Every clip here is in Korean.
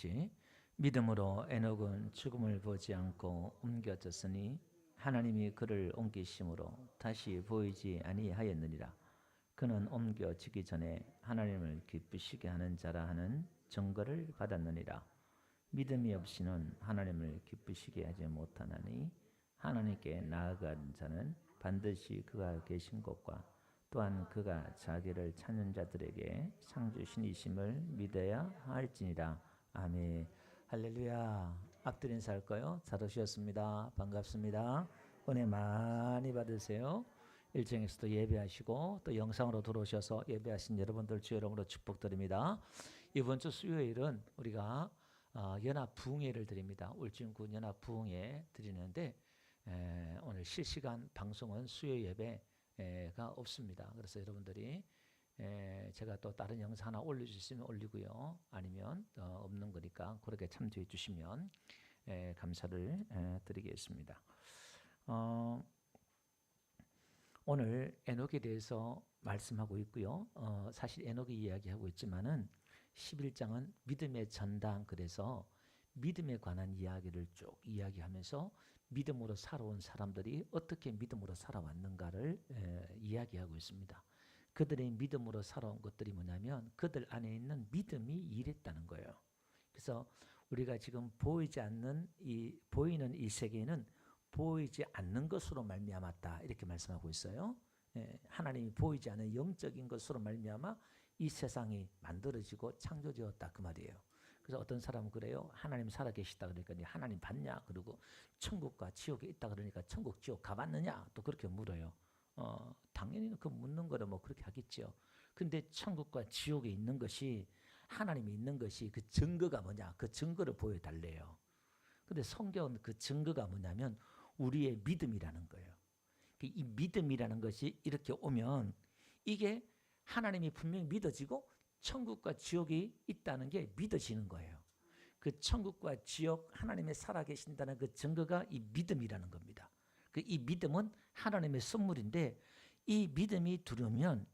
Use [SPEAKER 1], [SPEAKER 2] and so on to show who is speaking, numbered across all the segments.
[SPEAKER 1] 같이 믿음으로 에녹은 죽음을 보지 않고 옮겨졌으니 하나님이 그를 옮기심으로 다시 보이지 아니하였느니라. 그는 옮겨지기 전에 하나님을 기쁘시게 하는 자라 하는 증거를 받았느니라. 믿음이 없이는 하나님을 기쁘시게 하지 못하나니 하나님께 나아간 자는 반드시 그가 계신 곳과 또한 그가 자기를 찾는 자들에게 상 주시니심을 믿어야 할지니라. 아멘. 할렐루야. 앞들 인사할까요? 잘 오셨습니다. 반갑습니다. 은혜 많이 받으세요. 일정에서도 예배하시고 또 영상으로 들어오셔서 예배하신 여러분들 주의 이름으로 축복드립니다. 이번 주 수요일은 우리가 연합 부흥회를 드립니다. 울진군 연합 부흥회 드리는데 오늘 실시간 방송은 수요 예배가 없습니다. 그래서 여러분들이 제가 또 다른 영상 하나 올릴 수 있으면 올리고요. 아니면 없는 거니까 그렇게 참조해 주시면 감사를 드리겠습니다. 오늘 에녹에 대해서 말씀하고 있고요. 사실 에녹이 이야기하고 있지만은 11장은 믿음의 전당, 그래서 믿음에 관한 이야기를 쭉 이야기하면서 믿음으로 살아온 사람들이 어떻게 믿음으로 살아왔는가를 이야기하고 있습니다. 그들의 믿음으로 살아온 것들이 뭐냐면 그들 안에 있는 믿음이 일했다는 거예요. 그래서 우리가 지금 보이지 않는 보이는 이 세계는 보이지 않는 것으로 말미암았다 이렇게 말씀하고 있어요. 하나님이 보이지 않는 영적인 것으로 말미암아 이 세상이 만들어지고 창조되었다 그 말이에요. 그래서 어떤 사람은 그래요. 하나님 살아계시다 그러니까 하나님 봤냐? 그리고 천국과 지옥에 있다 그러니까 천국 지옥 가봤느냐? 또 그렇게 물어요. 당연히 그 묻는 거는 뭐 그렇게 하겠죠. 근데 천국과 지옥에 있는 것이 하나님이 있는 것이 그 증거가 뭐냐? 그 증거를 보여달래요. 근데 성경은 그 증거가 뭐냐면 우리의 믿음이라는 거예요. 이 믿음이라는 것이 이렇게 오면 이게 하나님이 분명히 믿어지고 천국과 지옥이 있다는 게 믿어지는 거예요. 그 천국과 지옥 하나님이 살아계신다는 그 증거가 이 믿음이라는 겁니다. 이 믿음은 하나님의 선물인데 이 믿음이 들어오면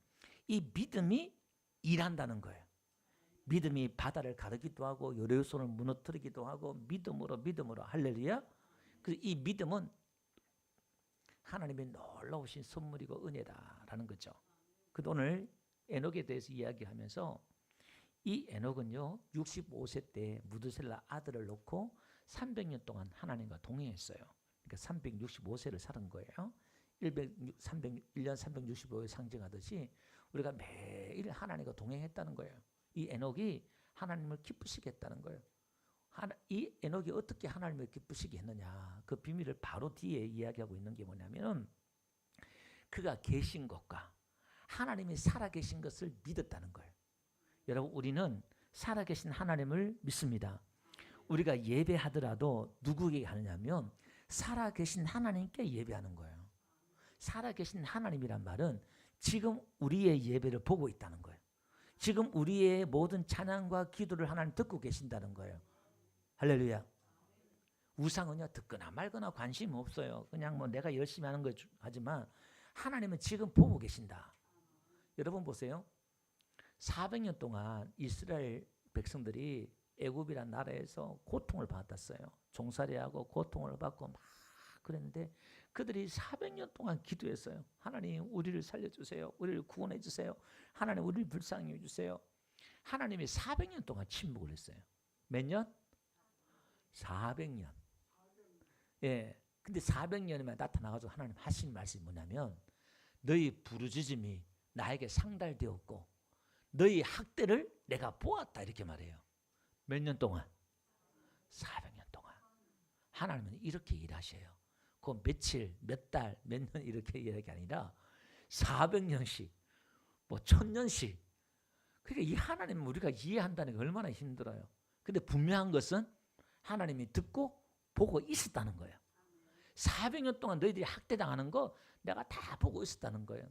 [SPEAKER 1] 이 믿음이 일한다는 거예요. 믿음이 바다를 가르기도 하고 여리고성을 무너뜨리기도 하고 믿음으로 할렐루야. 이 믿음은 하나님의 놀라우신 선물이고 은혜다라는 거죠. 오늘 에녹에 대해서 이야기하면서 이 에녹은요 65세 때 무드셀라 아들을 놓고 300년 동안 하나님과 동행했어요. 그러니까 365세를 살은 거예요. 1년 365일 상징하듯이 우리가 매일 하나님과 동행했다는 거예요. 이 에녹이 하나님을 기쁘시게 했다는 거예요. 이 에녹이 어떻게 하나님을 기쁘시게 했느냐, 그 비밀을 바로 뒤에 이야기하고 있는 게 뭐냐면 그가 계신 것과 하나님이 살아계신 것을 믿었다는 거예요. 여러분, 우리는 살아계신 하나님을 믿습니다. 우리가 예배하더라도 누구에게 하느냐면 살아계신 하나님께 예배하는 거예요. 살아계신 하나님이란 말은 지금 우리의 예배를 보고 있다는 거예요. 지금 우리의 모든 찬양과 기도를 하나님 듣고 계신다는 거예요. 할렐루야. 우상은요 듣거나 말거나 관심 없어요. 그냥 뭐 내가 열심히 하는 거 하지만 하나님은 지금 보고 계신다. 여러분 보세요. 400년 동안 이스라엘 백성들이 애굽이란 나라에서 고통을 받았어요. 종살이하고 고통을 받고 막 그랬는데 그들이 400년 동안 기도했어요. 하나님 우리를 살려주세요. 우리를 구원해 주세요. 하나님 우리를 불쌍히 해주세요. 하나님이 400년 동안 침묵을 했어요. 몇 년? 400년. 예. 근데 400년이면 나타나가지고 하나님 하신 말씀이 뭐냐면 너희 부르짖음이 나에게 상달되었고 너희 학대를 내가 보았다 이렇게 말해요. 몇 년 동안? 400년 동안. 하나님은 이렇게 일하셔요. 그 며칠, 몇 달, 몇 년 이렇게 일하는 게 아니라 400년씩, 뭐 1000년씩. 그러니까 이 하나님은 우리가 이해한다는 게 얼마나 힘들어요. 근데 분명한 것은 하나님이 듣고 보고 있었다는 거예요. 400년 동안 너희들이 학대당하는 거 내가 다 보고 있었다는 거예요.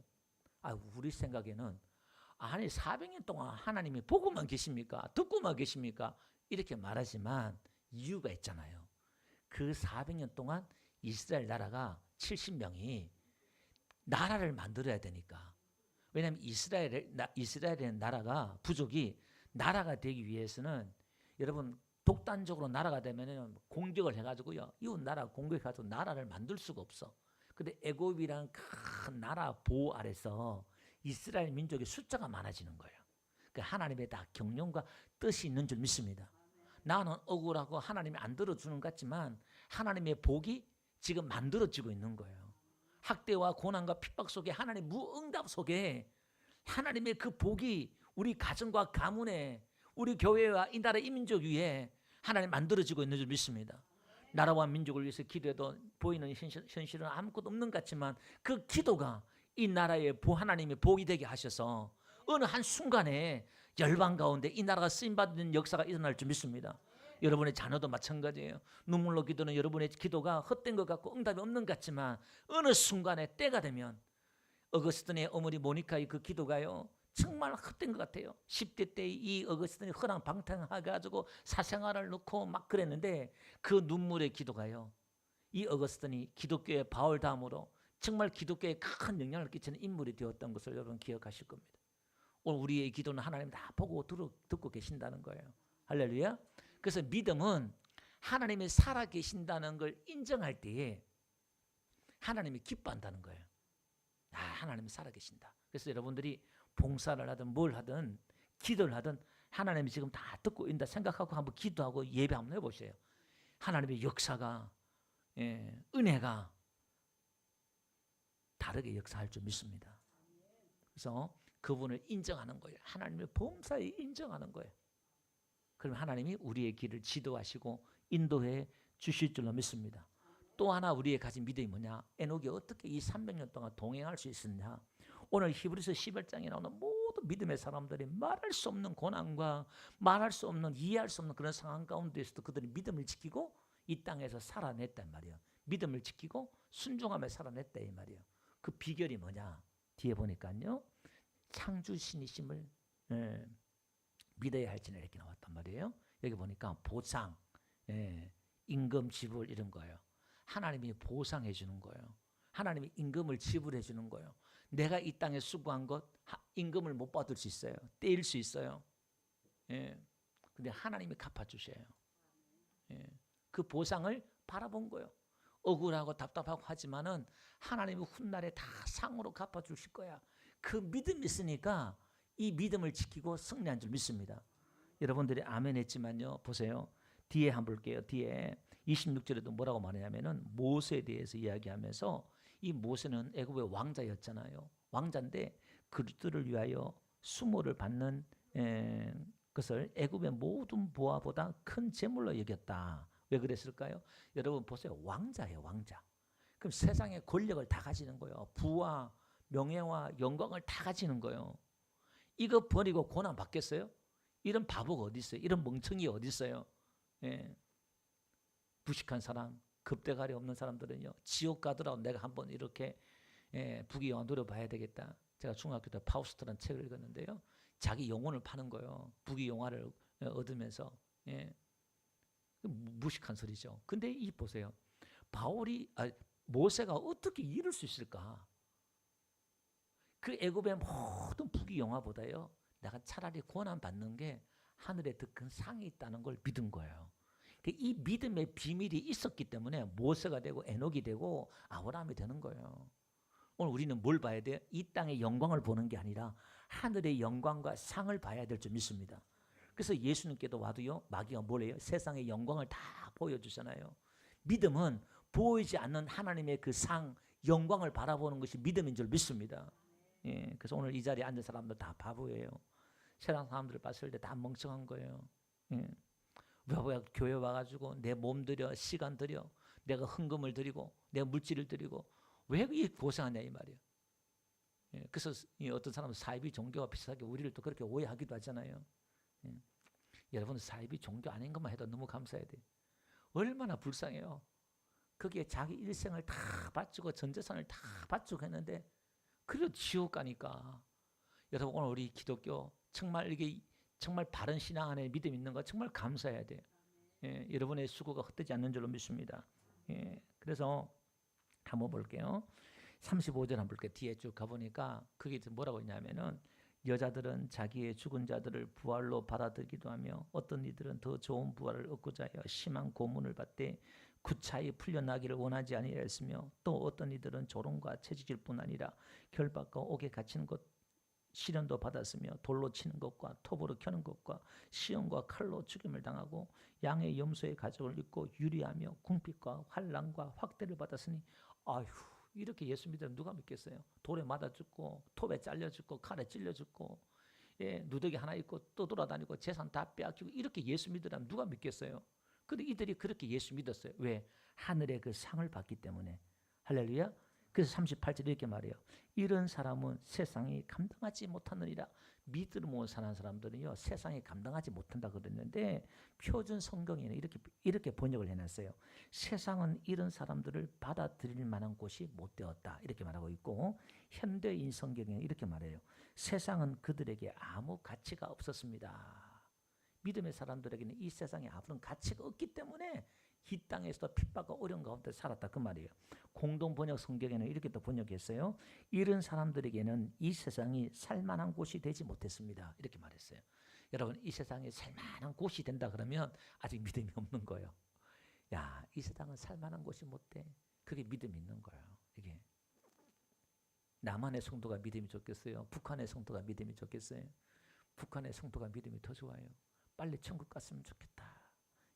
[SPEAKER 1] 우리 생각에는 아니 400년 동안 하나님이 보고만 계십니까? 듣고만 계십니까? 이렇게 말하지만 이유가 있잖아요. 그 400년 동안 이스라엘 나라가 70명이 나라를 만들어야 되니까. 왜냐하면 이스라엘의 나라가 부족이 나라가 되기 위해서는 여러분 독단적으로 나라가 되면은 공격을 해가지고요, 이웃 나라 공격해가지고 나라를 만들 수가 없어. 근데 애굽이란 큰 나라 보호 아래서 이스라엘 민족의 숫자가 많아지는 거예요. 그 하나님의 다 경륜과 뜻이 있는 줄 믿습니다. 나는 억울하고 하나님이 안 들어주는 것 같지만 하나님의 복이 지금 만들어지고 있는 거예요. 학대와 고난과 핍박 속에 하나님의 무응답 속에 하나님의 그 복이 우리 가정과 가문에, 우리 교회와 이 나라 이민족 위에 하나님 만들어지고 있는 줄 믿습니다. 나라와 민족을 위해서 기도해도 보이는 현실은 아무것도 없는 것 같지만 그 기도가 이 나라의 하나님의 복이 되게 하셔서 어느 한순간에 열방 가운데 이 나라가 쓰임받는 역사가 일어날 줄 믿습니다. 여러분의 자녀도 마찬가지예요. 눈물로 기도는 여러분의 기도가 헛된 것 같고 응답이 없는 것 같지만 어느 순간에 때가 되면 어거스틴의 어머니 모니카의 그 기도가요, 정말 헛된 것 같아요. 10대 때 이 어거스틴이 허랑방탕해가지고 사생활을 놓고 막 그랬는데 그 눈물의 기도가요, 이 어거스틴이 기독교의 바울 다음으로 정말 기독교에 큰 영향을 끼치는 인물이 되었던 것을 여러분 기억하실 겁니다. 오늘 우리의 기도는 하나님 다 보고 듣고 계신다는 거예요. 할렐루야. 그래서 믿음은 하나님이 살아계신다는 걸 인정할 때에 하나님이 기뻐한다는 거예요. 아, 하나님이 살아계신다. 그래서 여러분들이 봉사를 하든 뭘 하든 기도를 하든 하나님이 지금 다 듣고 있다 생각하고 한번 기도하고 예배 한번 해보세요. 하나님의 역사가, 은혜가 다르게 역사할 줄 믿습니다. 그래서 그분을 인정하는 거예요. 하나님의 범사에 인정하는 거예요. 그럼 하나님이 우리의 길을 지도하시고 인도해 주실 줄로 믿습니다. 또 하나 우리의 가진 믿음이 뭐냐? 에녹이 어떻게 이 300년 동안 동행할 수 있었냐? 오늘 히브리서 11장에 나오는 모든 믿음의 사람들이 말할 수 없는 고난과 말할 수 없는, 이해할 수 없는 그런 상황 가운데서도 그들이 믿음을 지키고 이 땅에서 살아냈단 말이에요. 믿음을 지키고 순종하며 살아냈다 이 말이에요. 그 비결이 뭐냐? 뒤에 보니까요, 창조신이심을 믿어야 할지는 이렇게 나왔단 말이에요. 여기 보니까 보상, 임금 지불 이런 거예요. 하나님이 보상해 주는 거예요. 하나님이 임금을 지불해 주는 거예요. 내가 이 땅에 수고한 것 임금을 못 받을 수 있어요. 떼일 수 있어요. 근데 하나님이 갚아주셔요. 그 보상을 바라본 거예요. 억울하고 답답하고 하지만은 하나님이 훗날에 다 상으로 갚아주실 거야. 그 믿음이 있으니까 이 믿음을 지키고 승리한 줄 믿습니다. 여러분들이 아멘 했지만요, 보세요. 뒤에 한번 볼게요. 뒤에 26절에도 뭐라고 말하냐면은 모세에 대해서 이야기하면서, 이 모세는 애굽의 왕자였잖아요. 왕자인데 그들을 위하여 수모를 받는 것을 애굽의 모든 보화보다 큰 재물로 여겼다. 왜 그랬을까요? 여러분 보세요. 왕자예요, 왕자. 그럼 세상의 권력을 다 가지는 거예요. 부와 명예와 영광을 다 가지는 거예요. 이거 버리고 고난 받겠어요? 이런 바보가 어디 있어요? 이런 멍청이 어디 있어요? 부식한 사람, 급대가리 없는 사람들은요, 지옥 가더라도 내가 한번 이렇게 부귀영화 누려봐야 되겠다. 제가 중학교 때 파우스트라는 책을 읽었는데요, 자기 영혼을 파는 거예요. 부귀영화를 얻으면서. 무식한 소리죠. 근데 이 보세요. 모세가 어떻게 이럴 수 있을까? 그 애굽의 모든 부귀영화보다요, 내가 차라리 고난 받는 게 하늘에 더 큰 상이 있다는 걸 믿은 거예요. 이 믿음의 비밀이 있었기 때문에 모세가 되고 에녹이 되고 아브라함이 되는 거예요. 오늘 우리는 뭘 봐야 돼요? 이 땅의 영광을 보는 게 아니라 하늘의 영광과 상을 봐야 될 줄 믿습니다. 그래서 예수님께도 와도요, 마귀가 뭘 해요? 세상의 영광을 다 보여주잖아요. 믿음은 보이지 않는 하나님의 그 상, 영광을 바라보는 것이 믿음인 줄 믿습니다. 그래서 오늘 이 자리에 앉은 사람들 다 바보예요. 세상 사람들을 봤을 때 다 멍청한 거예요. 왜 교회 와가지고 내 몸 들여, 시간 들여, 내가 헌금을 드리고 내 물질을 드리고 왜 이 고생하냐 이 말이에요. 그래서 어떤 사람은 사이비 종교와 비슷하게 우리를 또 그렇게 오해하기도 하잖아요. 여러분, 사이비 종교 아닌 것만 해도 너무 감사해야 돼요. 얼마나 불쌍해요. 거기에 자기 일생을 다 바치고 전 재산을 다 바치고 했는데 그래도 지옥 가니까. 여러분, 오늘 우리 기독교 정말 이게 정말 바른 신앙 안에 믿음 있는 거 정말 감사해야 돼요. 여러분의 수고가 헛되지 않는 줄로 믿습니다. 그래서 한번 볼게요. 35절 한번 볼게요. 뒤에 쭉 가보니까 그게 뭐라고 했냐면은 여자들은 자기의 죽은 자들을 부활로 받아들이기도 하며 어떤 이들은 더 좋은 부활을 얻고자 하여 심한 고문을 받되 구차히 풀려나기를 원하지 아니하였으며 또 어떤 이들은 조롱과 채찍일 뿐 아니라 결박과 옥에 갇히는 것 시련도 받았으며 돌로 치는 것과 톱으로 켜는 것과 시험과 칼로 죽임을 당하고 양의 염소의 가죽을 입고 유리하며 궁핍과 환난과 확대를 받았으니 아휴 이렇게 예수 믿으면 누가 믿겠어요? 돌에 맞아 죽고 톱에 잘려 죽고 칼에 찔려 죽고 누더기 하나 입고 떠돌아다니고 재산 다 빼앗기고 이렇게 예수 믿으라면 누가 믿겠어요? 근데 이들이 그렇게 예수 믿었어요. 왜? 하늘의 그 상을 받기 때문에. 할렐루야. 그래서 38절 이렇게 말해요. 이런 사람은 세상이 감당하지 못하느니라. 믿음으로 사는 사람들은요 세상이 감당하지 못한다 그랬는데 표준 성경에는 이렇게 번역을 해놨어요. 세상은 이런 사람들을 받아들일 만한 곳이 못 되었다 이렇게 말하고 있고 현대인 성경에는 이렇게 말해요. 세상은 그들에게 아무 가치가 없었습니다. 믿음의 사람들에게는 이 세상에 아무런 가치가 없기 때문에 이 땅에서도 핍박과 어려운 가운데 살았다 그 말이에요. 공동 번역 성경에는 이렇게 또 번역했어요. 이런 사람들에게는 이 세상이 살만한 곳이 되지 못했습니다. 이렇게 말했어요. 여러분 이 세상에 살만한 곳이 된다 그러면 아직 믿음이 없는 거예요. 야, 이 세상은 살만한 곳이 못 돼. 그게 믿음이 있는 거예요. 이게 남한의 성도가 믿음이 좋겠어요? 북한의 성도가 믿음이 좋겠어요? 북한의 성도가 믿음이 더 좋아요. 빨리 천국 갔으면 좋겠다.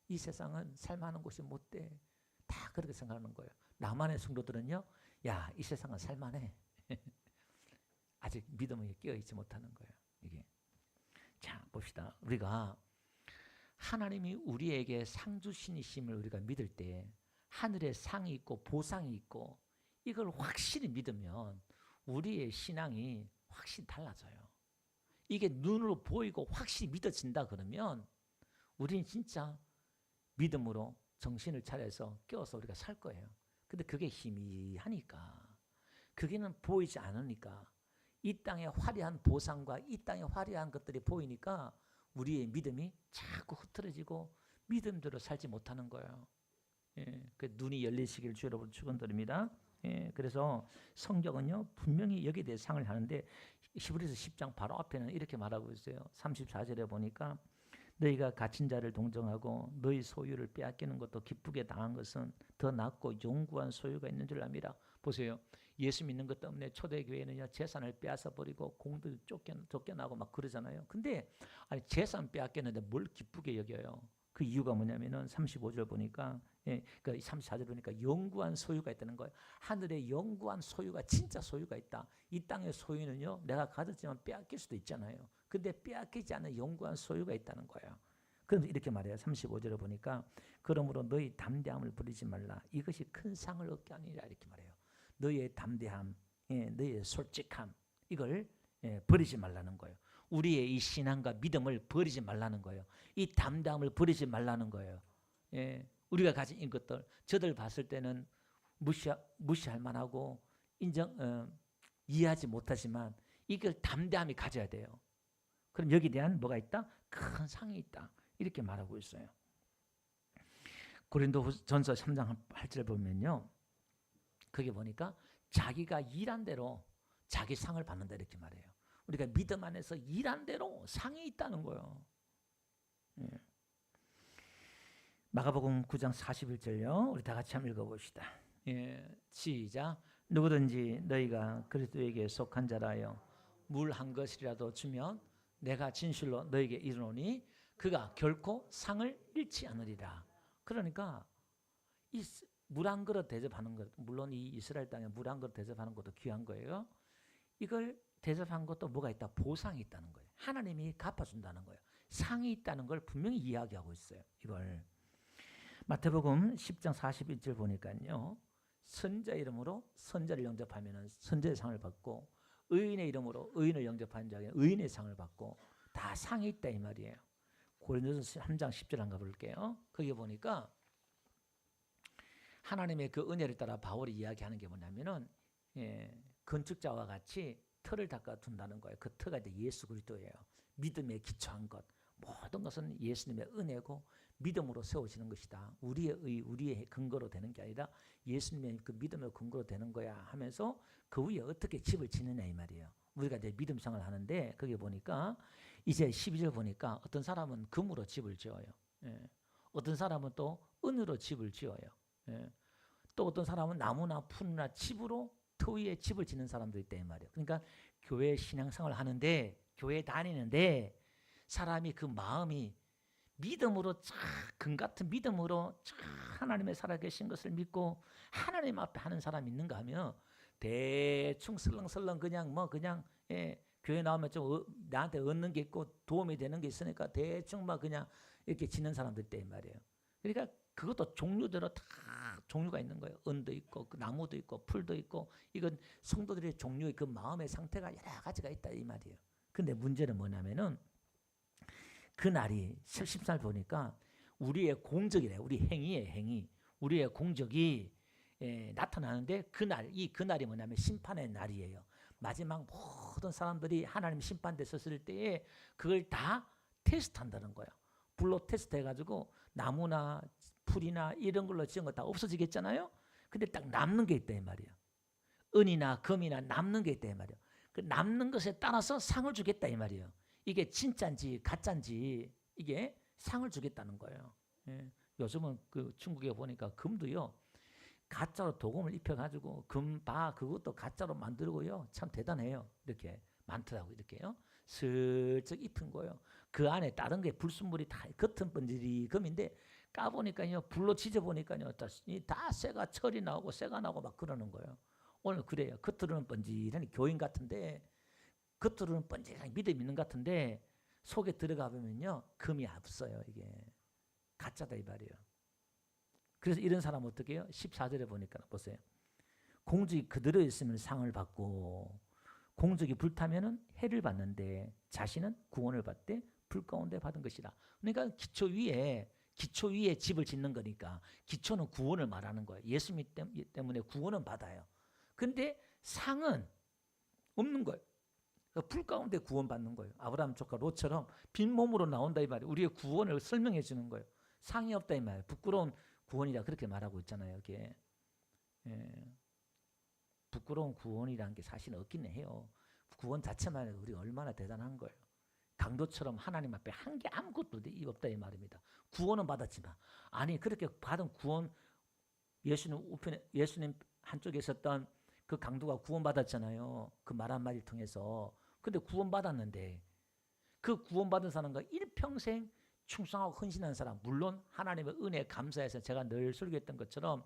[SPEAKER 1] 이 세상은 살만한 곳이 못 돼. 다 그렇게 생각하는 거예요. 남한의 성도들은요, 야, 이 세상은 살만해. 아직 믿음에 깨어있지 못하는 거예요. 이게. 자, 봅시다. 우리가 하나님이 우리에게 상 주신이심을 우리가 믿을 때 하늘에 상이 있고 보상이 있고 이걸 확실히 믿으면 우리의 신앙이 확실히 달라져요. 이게 눈으로 보이고 확실히 믿어진다 그러면 우리는 진짜 믿음으로 정신을 차려서 깨워서 우리가 살 거예요. 근데 그게 희미하니까 그게는 보이지 않으니까 이 땅의 화려한 보상과 이 땅의 화려한 것들이 보이니까 우리의 믿음이 자꾸 흐트러지고 믿음대로 살지 못하는 거예요. 그 눈이 열리시기를 주 여러분 축원드립니다. 그래서 성경은요 분명히 여기에 대해 상을 하는데 히브리서 10장 바로 앞에는 이렇게 말하고 있어요. 34절에 보니까 너희가 갇힌 자를 동정하고 너희 소유를 빼앗기는 것도 기쁘게 당한 것은 더 낫고 영구한 소유가 있는 줄 압니다. 보세요. 예수 믿는 것 때문에 초대교회는요 재산을 빼앗아 버리고 공들 쫓겨나고 막 그러잖아요. 근데 아니 재산 빼앗겼는데 뭘 기쁘게 여겨요? 그 이유가 뭐냐면은 35절 보니까 그러니까 34절 보니까 영구한 소유가 있다는 거예요. 하늘에 영구한 소유가 진짜 소유가 있다. 이 땅의 소유는요 내가 가졌지만 빼앗길 수도 있잖아요. 근데 빼앗기지 않는 영구한 소유가 있다는 거예요. 그럼 이렇게 말해요. 35절에 보니까 그러므로 너희 담대함을 버리지 말라. 이것이 큰 상을 얻게 하니라 이렇게 말해요. 너희의 담대함, 너희의 솔직함 이걸 버리지 말라는 거예요. 우리의 이 신앙과 믿음을 버리지 말라는 거예요. 이 담대함을 버리지 말라는 거예요. 우리가 가진 이것들 저들 봤을 때는 무시할 만하고 이해하지 못하지만 이걸 담대함이 가져야 돼요. 그럼 여기에 대한 뭐가 있다? 큰 상이 있다. 이렇게 말하고 있어요. 고린도전서 3장 8절 보면요. 거기 보니까 자기가 일한 대로 자기 상을 받는다 이렇게 말해요. 우리가 믿음 안에서 일한 대로 상이 있다는 거예요. 마가복음 9장 41절요. 우리 다 같이 한번 읽어봅시다. 시작. 누구든지 너희가 그리스도에게 속한 자라여 물 한 것이라도 주면 내가 진실로 너에게 이르노니 그가 결코 상을 잃지 않으리라. 그러니까 이 물 한 그릇 대접하는 것, 물론 이 이스라엘 땅에 물 한 그릇 대접하는 것도 귀한 거예요. 이걸 대접한 것도 뭐가 있다? 보상이 있다는 거예요. 하나님이 갚아준다는 거예요. 상이 있다는 걸 분명히 이야기하고 있어요. 이걸 마태복음 10장 41절 보니까요. 선자 이름으로 선자를 영접하면 선자의 상을 받고 의인의 이름으로 의인을 영접하는 자에게 의인의 상을 받고 다 상이 있다 이 말이에요. 고린도전서 3장 10절 한번 볼게요. 거기 보니까 하나님의 그 은혜를 따라 바울이 이야기하는 게 뭐냐면은 건축자와 같이 틀을 닦아 둔다는 거예요. 그 터가 이제 예수 그리스도예요. 믿음에 기초한 것 모든 것은 예수님의 은혜고 믿음으로 세워지는 것이다. 우리의 근거로 되는 게 아니라 예수님의 그 믿음의 근거로 되는 거야 하면서 그 위에 어떻게 집을 짓느냐 이 말이에요. 우리가 이제 믿음 생활을 하는데 거기 보니까 이제 12절 보니까 어떤 사람은 금으로 집을 지어요. 예. 어떤 사람은 또 은으로 집을 지어요. 예. 또 어떤 사람은 나무나 풀이나 칩으로 터 위에 집을 짓는 사람도 있다 이 말이에요. 그러니까 교회 신앙생활을 하는데 교회 다니는데 사람이 그 마음이 믿음으로 금 같은 믿음으로 하나님의 살아계신 것을 믿고 하나님 앞에 하는 사람이 있는가 하면 대충 설렁설렁 그냥 그냥 교회 나오면 좀 나한테 얻는 게 있고 도움이 되는 게 있으니까 대충 그냥 이렇게 지는 사람들 있다 이 말이에요. 그러니까 그것도 종류대로 다 종류가 있는 거예요. 은도 있고 나무도 있고 풀도 있고 이건 성도들의 종류의 그 마음의 상태가 여러 가지가 있다 이 말이에요. 근데 문제는 뭐냐면은 그 날이 14절 보니까 우리의 공적이래. 우리 행위의 행위. 우리의 공적이 나타나는데 그날이 뭐냐면 심판의 날이에요. 마지막 모든 사람들이 하나님 심판됐었을 때에 그걸 다 테스트한다는 거예요. 불로 테스트해가지고 나무나 풀이나 이런 걸로 지은 거 다 없어지겠잖아요. 근데 딱 남는 게 있다 이 말이에요. 은이나 금이나 남는 게 있다 이 말이에요. 그 남는 것에 따라서 상을 주겠다 이 말이에요. 이게 진짜인지 가짜인지 이게 상을 주겠다는 거예요. 예. 요즘은 그 중국에 보니까 금도요 가짜로 도금을 입혀가지고 금바 그것도 가짜로 만들고요 참 대단해요. 이렇게 많더라고 이렇게요. 슬쩍 입힌 거예요. 그 안에 다른 게 불순물이 다 겉은 번지리 금인데 까보니까요 불로 지져보니까요 다 쇠가 철이 나오고 쇠가 나오고 막 그러는 거예요. 오늘 그래요. 겉으로는 번지르니 교인 같은데 겉으로는 번지르니 믿음 있는 것 같은데 속에 들어가 보면요 금이 없어요. 이게 가짜다 이 말이에요. 그래서 이런 사람은 어떻게 해요? 14절에 보니까 보세요. 공적이 그대로 있으면 상을 받고 공적이 불타면은 해를 받는데 자신은 구원을 받되 불 가운데 받은 것이라. 그러니까 기초 위에 집을 짓는 거니까 기초는 구원을 말하는 거예요. 예수님 때문에 구원은 받아요. 근데 상은 없는 거예요. 불 가운데 구원받는 거예요. 아브라함 조카 롯처럼 빈몸으로 나온다 이 말이에요. 우리의 구원을 설명해 주는 거예요. 상이 없다 이 말이에요. 부끄러운 구원이라 그렇게 말하고 있잖아요. 이게 부끄러운 구원이라는 게 사실은 없긴 해요. 구원 자체만 해도 우리가 얼마나 대단한 거예요. 강도처럼 하나님 앞에 한 게 아무것도 없다 이 말입니다. 구원은 받았지만 아니 그렇게 받은 구원 예수님 한쪽에 있었던 그 강도가 구원받았잖아요. 그 말 한마디를 통해서. 근데 구원받았는데 그 구원받은 사람과 일평생 충성하고 헌신한 사람 물론 하나님의 은혜에 감사해서 제가 늘 설교했던 것처럼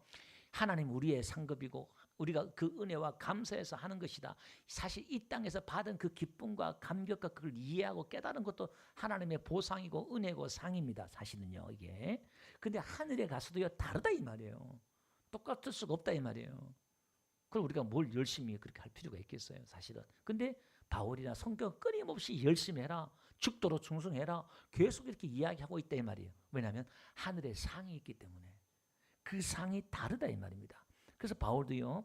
[SPEAKER 1] 하나님 우리의 상급이고 우리가 그 은혜와 감사해서 하는 것이다. 사실 이 땅에서 받은 그 기쁨과 감격과 그걸 이해하고 깨달은 것도 하나님의 보상이고 은혜고 상입니다. 사실은요 이게. 근데 하늘에 가서도요 다르다 이 말이에요. 똑같을 수가 없다 이 말이에요. 그럼 우리가 뭘 열심히 그렇게 할 필요가 있겠어요 사실은. 근데 바울이나 성경 끊임없이 열심히 해라. 죽도록 충성해라. 계속 이렇게 이야기하고 있다 이 말이에요. 왜냐하면 하늘에 상이 있기 때문에. 그 상이 다르다 이 말입니다. 그래서 바울도요.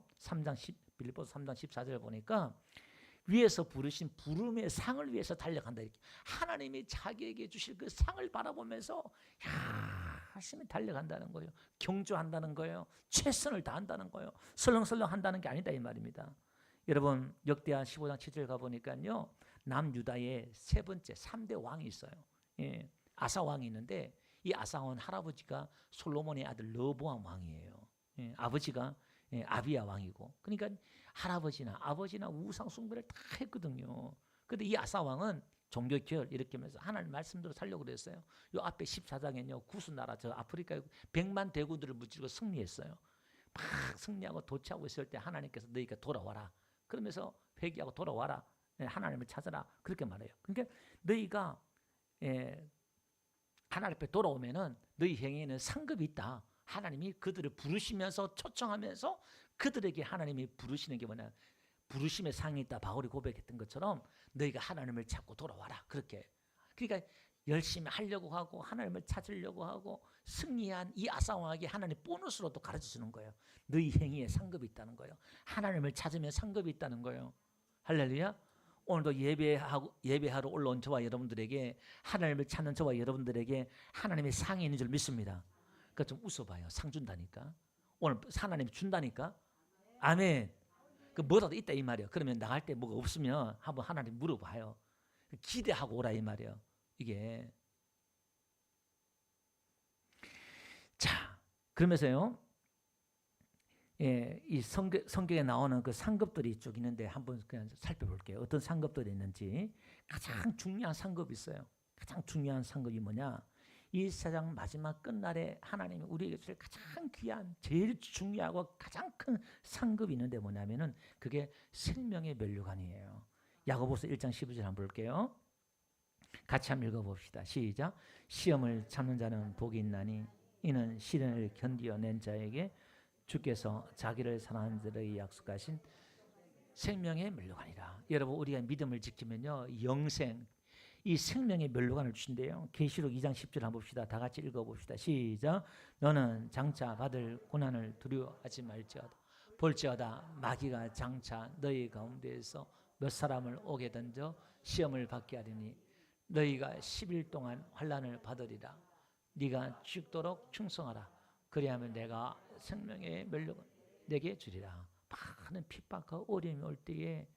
[SPEAKER 1] 빌립보서 3장 14절 보니까 위에서 부르신 부름의 상을 위해서 달려간다 이렇게. 하나님이 자기에게 주실 그 상을 바라보면서 열심히 달려간다는 거예요. 경주한다는 거예요. 최선을 다한다는 거예요. 설렁설렁 한다는 게 아니다 이 말입니다. 여러분 역대하 15장 7절 가보니까요. 남유다의 세 번째 3대 왕이 있어요. 예, 아사 왕이 있는데 이 아사 왕은 할아버지가 솔로몬의 아들 르호보암 왕이에요. 예, 아버지가 아비야 왕이고 그러니까 할아버지나 아버지나 우상 숭배를 다 했거든요. 그런데 이 아사 왕은 종교개혁 이렇게 하면서 하나님 말씀대로 살려고 그랬어요. 요 앞에 14장에는요. 구수나라 저 아프리카에 100만 대군들을 무찌르고 승리했어요. 막 승리하고 도취하고 있을 때 하나님께서 너희가 돌아와라. 그러면서 회개하고 돌아와라. 하나님을 찾아라. 그렇게 말해요. 그러니까 너희가 하나님 앞에 돌아오면은 너희 행위에는 상급이 있다. 하나님이 그들을 부르시면서 초청하면서 그들에게 하나님이 부르시는 게 뭐냐. 부르심의 상이 있다. 바울이 고백했던 것처럼 너희가 하나님을 찾고 돌아와라. 그렇게. 그러니까 열심히 하려고 하고 하나님을 찾으려고 하고 승리한 이 아사왕에게 하나님 보너스로 또 가르쳐주는 거예요. 너희 행위에 상급이 있다는 거예요. 하나님을 찾으면 상급이 있다는 거예요. 할렐루야. 오늘도 예배하러 올라온 저와 여러분들에게 하나님을 찾는 저와 여러분들에게 하나님의 상이 있는 줄 믿습니다. 그러니까 좀 웃어봐요. 상 준다니까. 오늘 하나님이 준다니까. 아멘. 그 뭐라도 있다 이 말이에요. 그러면 나갈 때 뭐가 없으면 한번 하나님 물어봐요. 기대하고 오라 이 말이에요. 이게 자 그러면서요. 예, 이 성경에 나오는 그 상급들이 쭉 있는데 한번 그냥 살펴볼게요. 어떤 상급들이 있는지. 가장 중요한 상급이 있어요. 가장 중요한 상급이 뭐냐? 이 세상 마지막 끝날에 하나님이 우리에게 줄 가장 귀한, 제일 중요하고 가장 큰 상급이 있는데 뭐냐면은 그게 생명의 면류관이에요. 야고보서 1장 12절 한번 볼게요. 같이 한번 읽어봅시다. 시작. 시험을 참는 자는 복이 있나니 이는 시련을 견디어낸 자에게 주께서 자기를 사랑하는 자들에게 약속하신 생명의 면류관이라. 여러분 우리가 믿음을 지키면요 영생, 이 생명의 면류관을 주신대요. 계시록 2장 10절 한번 봅시다. 다 같이 읽어봅시다. 시작. 너는 장차 받을 고난을 두려워하지 말지어다. 볼지어다 마귀가 장차 너희 가운데에서 몇 사람을 오게 던져 시험을 받게 하리니 너희가 10일 동안 환난을 받으리라. 네가 죽도록 충성하라. 그리하면 내가 생명의 면류관 내게 주리라. 많은 핍박과 어려움이 올 때에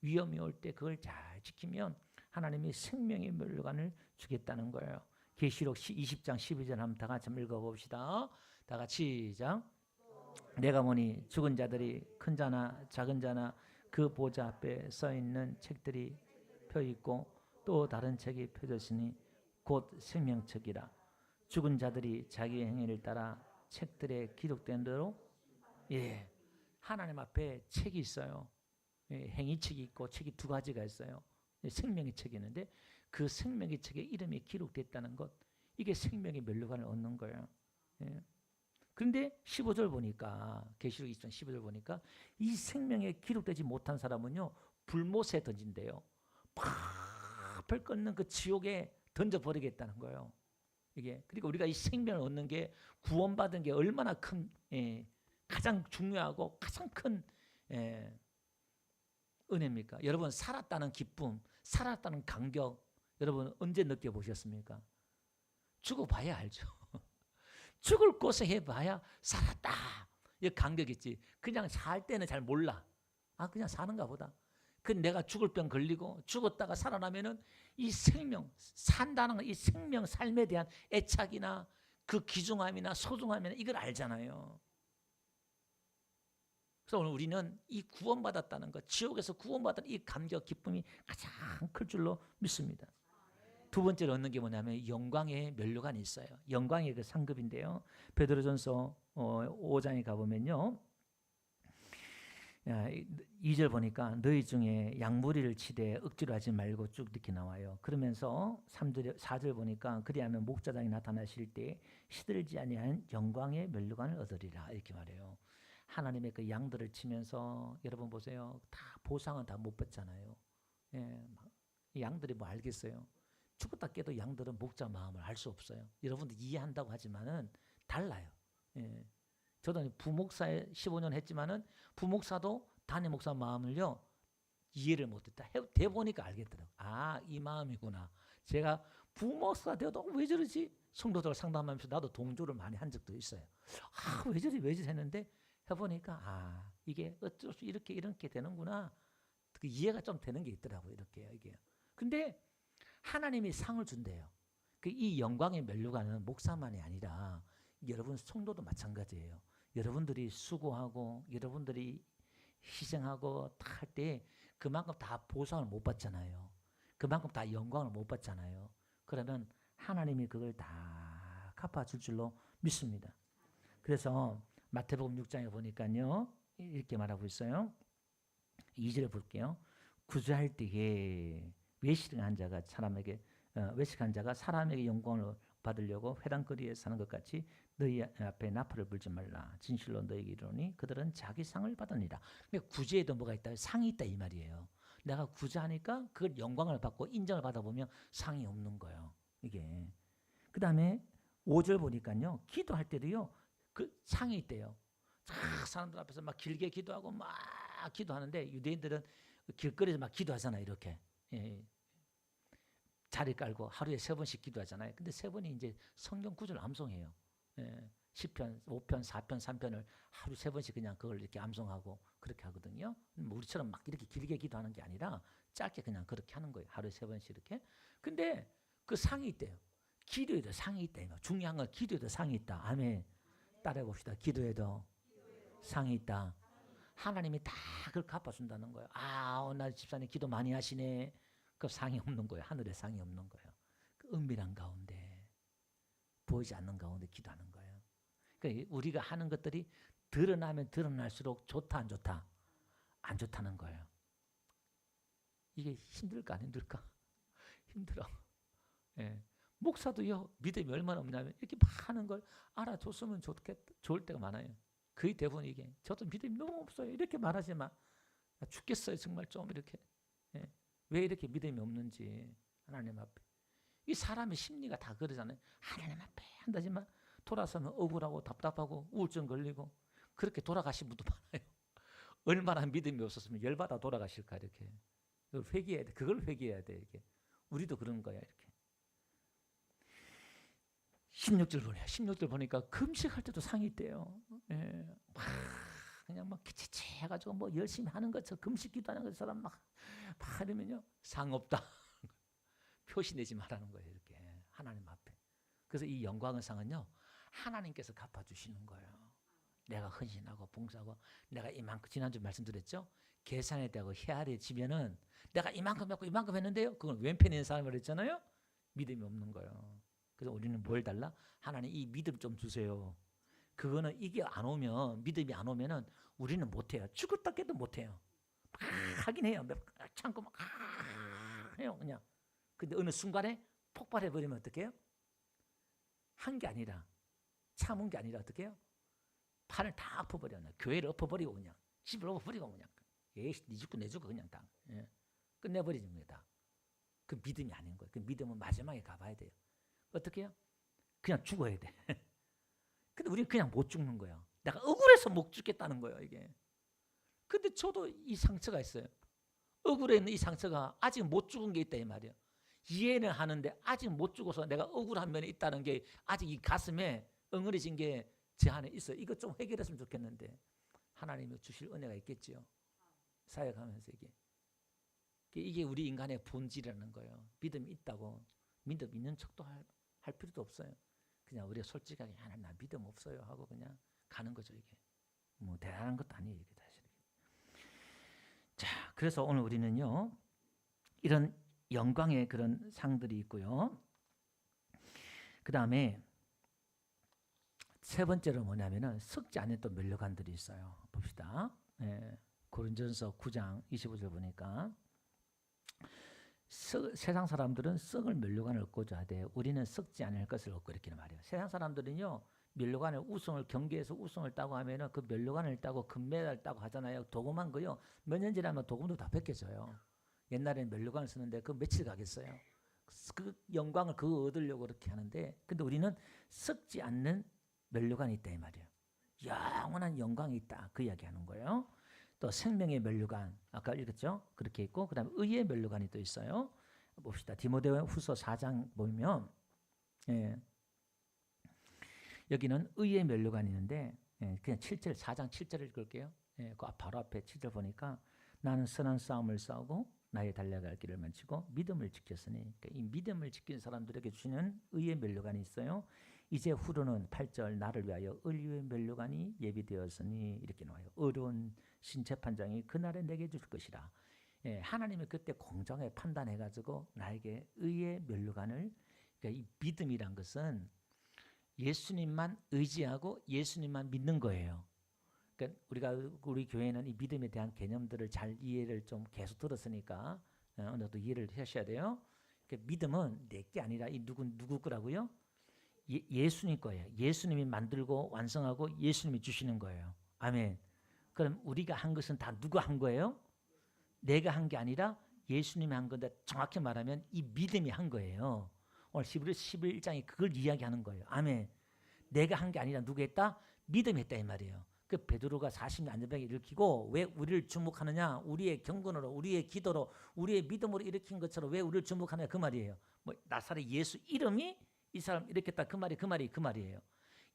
[SPEAKER 1] 위험이 올 때 그걸 잘 지키면 하나님이 생명의 면류관을 주겠다는 거예요. 계시록 20장 12절 한번 다 같이 읽어봅시다. 다 같이 시작. 내가 보니 죽은 자들이 큰 자나 작은 자나 그 보좌 앞에 써 있는 책들이 펴 있고 또 다른 책이 펴졌으니 곧 생명책이라. 죽은 자들이 자기 행위를 따라 책들에 기록된 대로 하나님 앞에 책이 있어요. 행위책이 있고 책이 두 가지가 있어요. 생명의 책이 있는데 그 생명의 책에 이름이 기록됐다는 것, 이게 생명의 면류관을 얻는 거예요. 그런데 15절 보니까 계시록 20장 15절 보니까 이 생명에 기록되지 못한 사람은요 불못에 던진대요. 펄 끓는 그 지옥에 던져버리겠다는 거예요. 이게 그리고 우리가 이 생명을 얻는 게 구원받은 게 얼마나 큰 가장 중요하고 가장 큰 은혜입니까? 여러분 살았다는 기쁨, 살았다는 감격, 여러분 언제 느껴보셨습니까? 죽어봐야 알죠. 죽을 곳에 해봐야 살았다. 이 감격이지. 그냥 살 때는 잘 몰라. 그냥 사는가 보다. 그 내가 죽을 병 걸리고 죽었다가 살아나면은 이 생명, 산다는 이 생명 삶에 대한 애착이나 그 귀중함이나 소중함이나 이걸 알잖아요. 그래서 오늘 우리는 이 구원받았다는 것, 지옥에서 구원받은 이 감격, 기쁨이 가장 클 줄로 믿습니다. 두 번째로 얻는 게 뭐냐면 영광의 면류관이 있어요. 영광의 그 상급인데요. 베드로전서 5장에 가보면요. 2절 보니까 너희 중에 양무리를 치되 억지로 하지 말고 쭉 이렇게 나와요. 그러면서 4절 보니까 그리하면 목자장이 나타나실 때 시들지 아니한 영광의 면류관을 얻으리라 이렇게 말해요. 하나님의 그 양들을 치면서 여러분 보세요. 다 보상은 다 못 받잖아요. 양들이 뭐 알겠어요. 죽었다 깨도 양들은 목자 마음을 알 수 없어요. 여러분들 이해한다고 하지만은 달라요. 저도 부목사에 15년 했지만은 부목사도 담임 목사 마음을요 이해를 못했다. 돼 보니까 알겠더라고. 이 마음이구나. 제가 부목사 되어도 왜 저러지? 성도들 상담하면서 나도 동조를 많이 한 적도 있어요. 왜 저리 했는데 해보니까 이게 어쩔 수 이렇게 되는구나. 그 이해가 좀 되는 게 있더라고요. 이게. 근데 하나님이 상을 준대요. 이 영광의 면류관은 목사만이 아니라 여러분 성도도 마찬가지예요. 여러분들이 수고하고 여러분들이 희생하고 다 할 때 그만큼 다 보상을 못 받잖아요. 그만큼 다 영광을 못 받잖아요. 그러면 하나님이 그걸 다 갚아줄 줄로 믿습니다. 그래서 마태복음 6장에 보니까요 이렇게 말하고 있어요. 2절에 볼게요. 구제할 때에 외식한 자가 사람에게 영광을 받으려고 회당거리에 사는 것 같이 너희 앞에 나팔을 불지 말라. 진실로 너희에게 이르노니 그들은 자기 상을 받으니라. 구제에도 뭐가 있다? 상이 있다 이 말이에요. 내가 구제하니까 그걸 영광을 받고 인정을 받아보면 상이 없는 거예요. 이게. 그 다음에 5절 보니까요. 기도할 때도요. 그 상이 있대요. 사람들 앞에서 막 길게 기도하고 막 기도하는데 유대인들은 길거리에서 막 기도하잖아요. 이렇게. 자리 깔고 하루에 3번씩 기도하잖아요. 근데 3번이 이제 성경 구절 암송해요. 10편, 5편, 4편, 3편을 하루 3번씩 그냥 그걸 이렇게 암송하고 그렇게 하거든요. 뭐 우리처럼 막 이렇게 길게 기도하는 게 아니라 짧게 그냥 그렇게 하는 거예요. 하루에 3번씩 이렇게. 근데 그 상이 있대요. 기도에도 상이 있다. 중요한 건 기도에도 상이 있다. 아멘. 따라해 봅시다. 기도에도 상이 있다. 하나님이 다 그걸 갚아준다는 거예요. 아, 오늘 집사님 기도 많이 하시네. 그 상이 없는 거예요. 하늘에 상이 없는 거예요. 그 은밀한 가운데, 보이지 않는 가운데 기도하는 거예요. 그러니까 우리가 하는 것들이 드러나면 드러날수록 좋다 안 좋다? 안 좋다는 거예요. 이게 힘들까 안 힘들까? 힘들어. 예. 목사도요, 믿음이 얼마나 없냐면 이렇게 많은 걸 알아줬으면 좋을 때가 많아요. 거의 대부분 이게 저도 믿음이 너무 없어요. 이렇게 말하지만 죽겠어요. 정말 좀 이렇게. 예. 왜 이렇게 믿음이 없는지 하나님 앞에. 이 사람의 심리가 다 그러잖아요. 하나님 앞에 한다지만 돌아서면 억울하고 답답하고 우울증 걸리고 그렇게 돌아가신 분도 많아요. 얼마나 믿음이 없었으면 열받아 돌아가실까 이렇게. 그걸 회개해야 돼. 그걸 회개해야 돼. 이게. 우리도 그런 거야 이렇게. 16절 보네요. 16절 보니까 금식할 때도 상이 있대요. 예. 막 그냥 막 기치치 해가지고 뭐 열심히 하는 것처럼 금식 기도하는 것처럼 막 이러면요 상 없다. 표시 내지 말라는 거예요. 이렇게 하나님 앞에. 그래서 이 영광의 상은요 하나님께서 갚아주시는 거예요. 내가 헌신하고 봉사하고 내가 이만큼 지난주 말씀드렸죠. 계산에 대하고 헤아려지면은 내가 이만큼 했고 이만큼 했는데요. 그건 왼편에 있는 사람을 했잖아요. 믿음이 없는 거예요. 그래서 우리는 뭘 달라? 하나님 이 믿음 좀 주세요. 그거는 이게 안 오면 믿음이 안 오면은 우리는 못해요. 죽었다 깨도 못해요. 하긴 해요. 참고 막 해요 그냥. 근데 어느 순간에 폭발해 버리면 어떡해요? 한 게 아니라 참은 게 아니라 어떻게 해요? 판을 다 엎어버려. 교회를 엎어버리고 그냥 집을 엎어버리고 그냥 에이 네 죽고 내 죽고 그냥 다 끝내버리는 거예요. 다. 그 믿음이 아닌 거예요. 그 믿음은 마지막에 가봐야 돼요. 어떻게 해요? 그냥 죽어야 돼. 근데 우리는 그냥 못 죽는 거예요. 내가 억울해서 못 죽겠다는 거예요. 이게. 근데 저도 이 상처가 있어요. 억울해 있는 이 상처가 아직 못 죽은 게 있다 이 말이에요. 이해는 하는데 아직 못 죽어서 내가 억울한 면이 있다는 게 아직 이 가슴에 엉그러진 게 제 안에 있어요. 이거 좀 해결했으면 좋겠는데 하나님이 주실 은혜가 있겠죠. 사역하면서 이게 우리 인간의 본질이라는 거예요. 믿음이 있다고 믿음 있는 척도 할 필요도 없어요. 그냥 우리가 솔직하게 하나님 나 믿음 없어요 하고 그냥 가는 거죠. 이게 뭐 대단한 것도 아니에요. 이게 사실. 자, 그래서 오늘 우리는요 이런 영광의 그런 상들이 있고요. 그 다음에 세 번째로 뭐냐면은 썩지 않은 또 면류관들이 있어요. 봅시다. 고린전서 9장 25절 보니까 세상 사람들은 썩을 면류관을 얻고자 하되 우리는 썩지 않을 것을 얻고 이렇게 말해요. 세상 사람들은요 면류관을 우승을 경기에서 우승을 따고 하면은 그 면류관을 따고 금메달 따고 하잖아요. 도금한 거요. 몇 년 지나면 도금도 다 벗겨져요. 옛날에는 면류관을 쓰는데 그 며칠 가겠어요. 그 영광을 그거 얻으려고 그렇게 하는데 근데 우리는 썩지 않는 면류관이 있다 이 말이에요. 영원한 영광이 있다 그 이야기하는 거예요. 또 생명의 면류관 아까 읽었죠? 그렇게 있고 그 다음에 의의 면류관이 또 있어요. 봅시다. 디모데 후서 4장 보면 여기는 의의 면류관이 있는데 그냥 7절 4장 7절을 읽을게요. 그 바로 앞에 7절 보니까 나는 선한 싸움을 싸우고 나의 달려갈 길을 마치고 믿음을 지켰으니 그러니까 이 믿음을 지킨 사람들에게 주시는 의의 면류관이 있어요. 이제 후로는 8절 나를 위하여 의의 면류관이 예비되었으니 이렇게 나와요. 어려운 신재판장이 그날에 내게 줄 것이라. 하나님이 그때 공정에 판단해가지고 나에게 의의 면류관을 그러니까 이 믿음이란 것은 예수님만 의지하고 예수님만 믿는 거예요. 그러니까 우리 교회는 이 믿음에 대한 개념들을 잘 이해를 좀 계속 들었으니까 어느 정도 이해를 하셔야 돼요. 그러니까 믿음은 내 게 아니라 이 누구 거라고요? 예수님 거예요. 예수님이 만들고 완성하고 예수님이 주시는 거예요. 아멘. 그럼 우리가 한 것은 다 누가 한 거예요? 내가 한 게 아니라 예수님이 한 건데 정확히 말하면 이 믿음이 한 거예요. 오늘 11장이 그걸 이야기하는 거예요. 아멘. 내가 한 게 아니라 누가 했다? 믿음이 했다 이 말이에요. 그 베드로가 40년 안전병을 일으키고 왜 우리를 주목하느냐? 우리의 경건으로, 우리의 기도로, 우리의 믿음으로 일으킨 것처럼 왜 우리를 주목하느냐 그 말이에요. 뭐 나사렛 예수 이름이 이 사람 일으켰다 그 말이에요.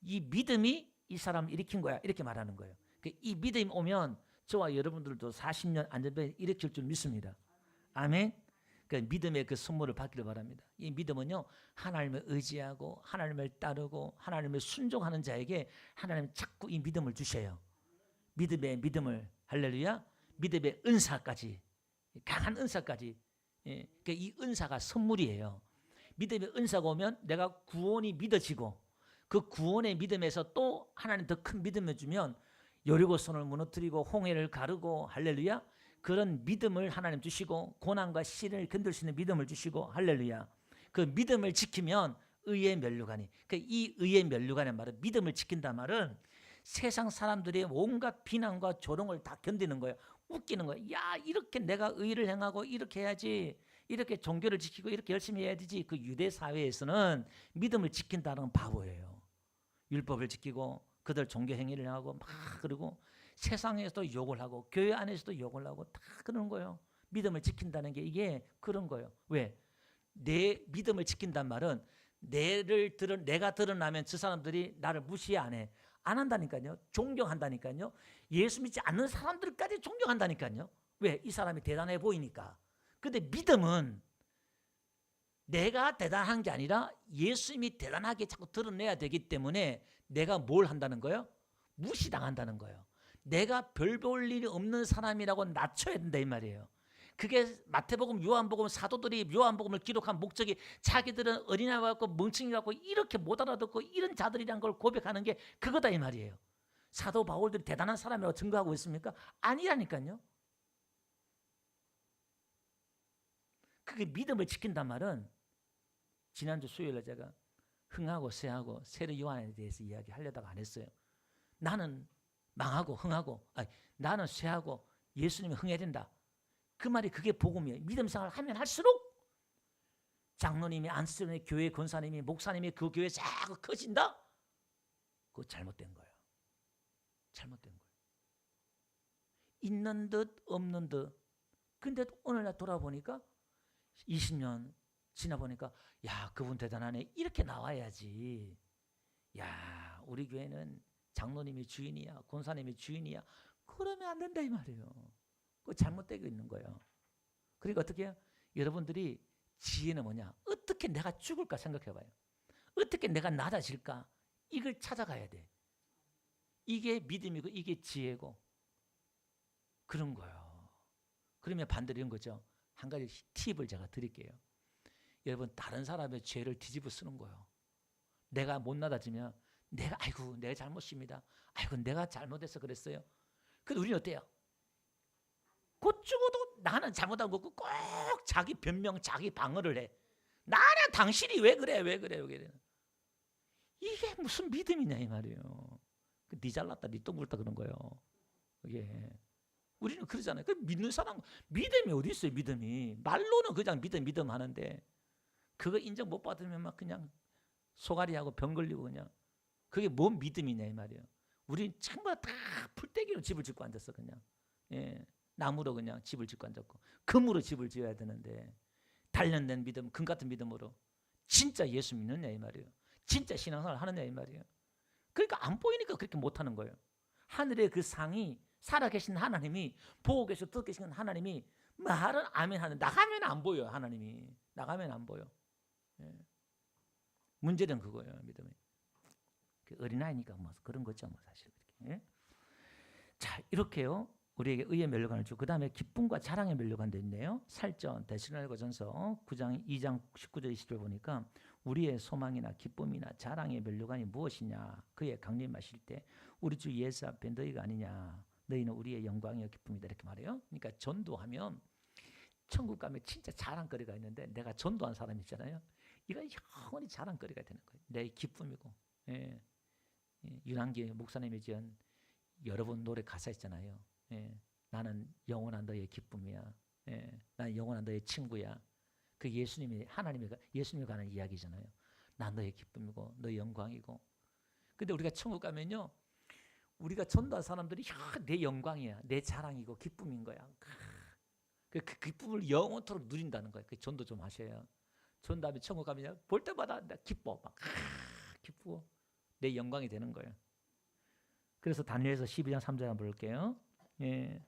[SPEAKER 1] 이 믿음이 이 사람을 일으킨 거야. 이렇게 말하는 거예요. 이 믿음이 오면 저와 여러분들도 40년 안전벨 일으킬 줄 믿습니다. 아멘. 그 믿음의 그 선물을 받기를 바랍니다. 이 믿음은요, 하나님을 의지하고 하나님을 따르고 하나님을 순종하는 자에게 하나님은 자꾸 이 믿음을 주셔요. 믿음의 믿음을, 할렐루야, 믿음의 은사까지, 강한 은사까지. 예, 그러니까 이 은사가 선물이에요. 믿음의 은사가 오면 내가 구원이 믿어지고 그 구원의 믿음에서 또 하나님 더 큰 믿음을 주면 여리고성을 무너뜨리고 홍해를 가르고, 할렐루야, 그런 믿음을 하나님 주시고 고난과 시련을 견딜 수 있는 믿음을 주시고, 할렐루야, 그 믿음을 지키면 의의 면류관이, 이 의의 면류관의 말은, 믿음을 지킨다 말은 세상 사람들의 온갖 비난과 조롱을 다 견디는 거예요. 웃기는 거예요. 야, 이렇게 내가 의를 행하고 이렇게 해야지, 이렇게 종교를 지키고 이렇게 열심히 해야 되지. 그 유대 사회에서는 믿음을 지킨다는 건 바보예요. 율법을 지키고 그들 종교 행위를 하고 막, 그러고 세상에서도 욕을 하고 교회 안에서도 욕을 하고 다 그러는 거예요. 믿음을 지킨다는 게 이게 그런 거예요. 왜? 내 믿음을 지킨단 말은 내가 드러나면 저 사람들이 나를 무시 안 해. 안 한다니까요. 존경한다니까요. 예수 믿지 않는 사람들까지 존경한다니까요. 왜? 이 사람이 대단해 보이니까. 근데 믿음은 내가 대단한 게 아니라 예수님이 대단하게 자꾸 드러내야 되기 때문에 내가 뭘 한다는 거예요? 무시당한다는 거예요. 내가 별 볼 일이 없는 사람이라고 낮춰야 된다 이 말이에요. 그게 마태복음, 요한복음, 사도들이 요한복음을 기록한 목적이 자기들은 어린아이 같고 멍청이 같고 이렇게 못 알아듣고 이런 자들이란 걸 고백하는 게 그거다 이 말이에요. 사도 바울들이 대단한 사람이라고 증거하고 있습니까? 아니라니까요. 그게 믿음을 지킨단 말은, 지난주 수요일에 제가 흥하고 쇠하고 세례 요한에 대해서 이야기하려다가 안 했어요. 나는 망하고 흥하고, 나는 쇠하고 예수님이 흥해야 된다. 그 말이 그게 복음이에요. 믿음 생활을 하면 할수록 장로님이, 안수님이, 교회 권사님이, 목사님이 그 교회 자꾸 커진다? 그거 잘못된 거예요. 잘못된 거예요. 있는 듯 없는 듯. 근데 오늘날 돌아보니까 20년 지나보니까 야, 그분 대단하네. 이렇게 나와야지. 야, 우리 교회는 장로님이 주인이야, 권사님이 주인이야. 그러면 안 된다 이 말이에요. 그거 잘못되고 있는 거예요. 그러니까 어떻게 해요? 여러분들이 지혜는 뭐냐? 어떻게 내가 죽을까 생각해봐요. 어떻게 내가 낮아질까? 이걸 찾아가야 돼. 이게 믿음이고 이게 지혜고 그런 거예요. 그러면 반대로 이런 거죠. 한 가지 팁을 제가 드릴게요. 여러분, 다른 사람의 죄를 뒤집어 쓰는 거예요. 내가 못 낮아지면 아이고 내가 잘못입니다. 아이고 내가 잘못해서 그랬어요. 근데 우리는 어때요? 곧 죽어도 나는 잘못한 거고 꼭 자기 변명, 자기 방어를 해. 나는 당신이 왜 그래, 왜 그래, 왜 그래. 이게 무슨 믿음이냐 이 말이에요. 네 잘났다, 네 똥 굵다 그런 거예요. 이게 우리는 그러잖아요. 그 믿는 사람 믿음이 어디 있어요? 믿음이 말로는 그냥 믿음 하는데 그거 인정 못 받으면 막 그냥 소가리하고 병 걸리고 그냥 그게 뭔 믿음이냐 이 말이에요. 우리 전부 다 풀떼기로 집을 짓고 앉았어 그냥. 예, 나무로 그냥 집을 짓고 앉았고 금으로 집을 지어야 되는데 단련된 믿음, 금 같은 믿음으로 진짜 예수 믿느냐 이 말이에요. 진짜 신앙생활 하느냐 이 말이에요. 그러니까 안 보이니까 그렇게 못하는 거예요. 하늘의 그 상이 살아계신 하나님이, 보고 계시고 듣고 계신 하나님이 말은 아멘 하는, 나가면 안 보여요. 하나님이 나가면 안 보여. 예. 문제는 그거예요. 믿음이. 어린아이니까 뭐 그런 거죠 뭐 사실. 예? 자, 이렇게요 우리에게 의의 면류관을 주고, 그 다음에 기쁨과 자랑의 면류관도 있네요. 살전 데살로니가전서 9장 2장 19절 20절 보니까 우리의 소망이나 기쁨이나 자랑의 면류관이 무엇이냐, 그의 강림하실 때 우리 주 예수 앞에 너희가 아니냐, 너희는 우리의 영광이요 기쁨이다 이렇게 말해요. 그러니까 전도하면 천국 가면 진짜 자랑거리가 있는데, 내가 전도한 사람 있잖아요. 이건 영원히 자랑거리가 되는 거예요. 내 기쁨이고. 예. 윤한기 목사님이 지은 여러분 노래 가사 있잖아요. 예. 나는 영원한 너의 기쁨이야. 예. 나는 영원한 너의 친구야. 그 예수님이, 하나님이, 예수님이 가는 이야기잖아요. 난 너의 기쁨이고 너의 영광이고. 근데 우리가 천국 가면요, 우리가 전도한 사람들이 내 영광이야, 내 자랑이고 기쁨인 거야. 그 기쁨을 영원토록 누린다는 거예요. 그 전도 좀 하셔야. 전도하면 천국 가면 볼 때마다 나 기뻐, 막 기쁘고 내 영광이 되는 거예요. 그래서 다니엘서 12장 3절 한번 볼게요. 예.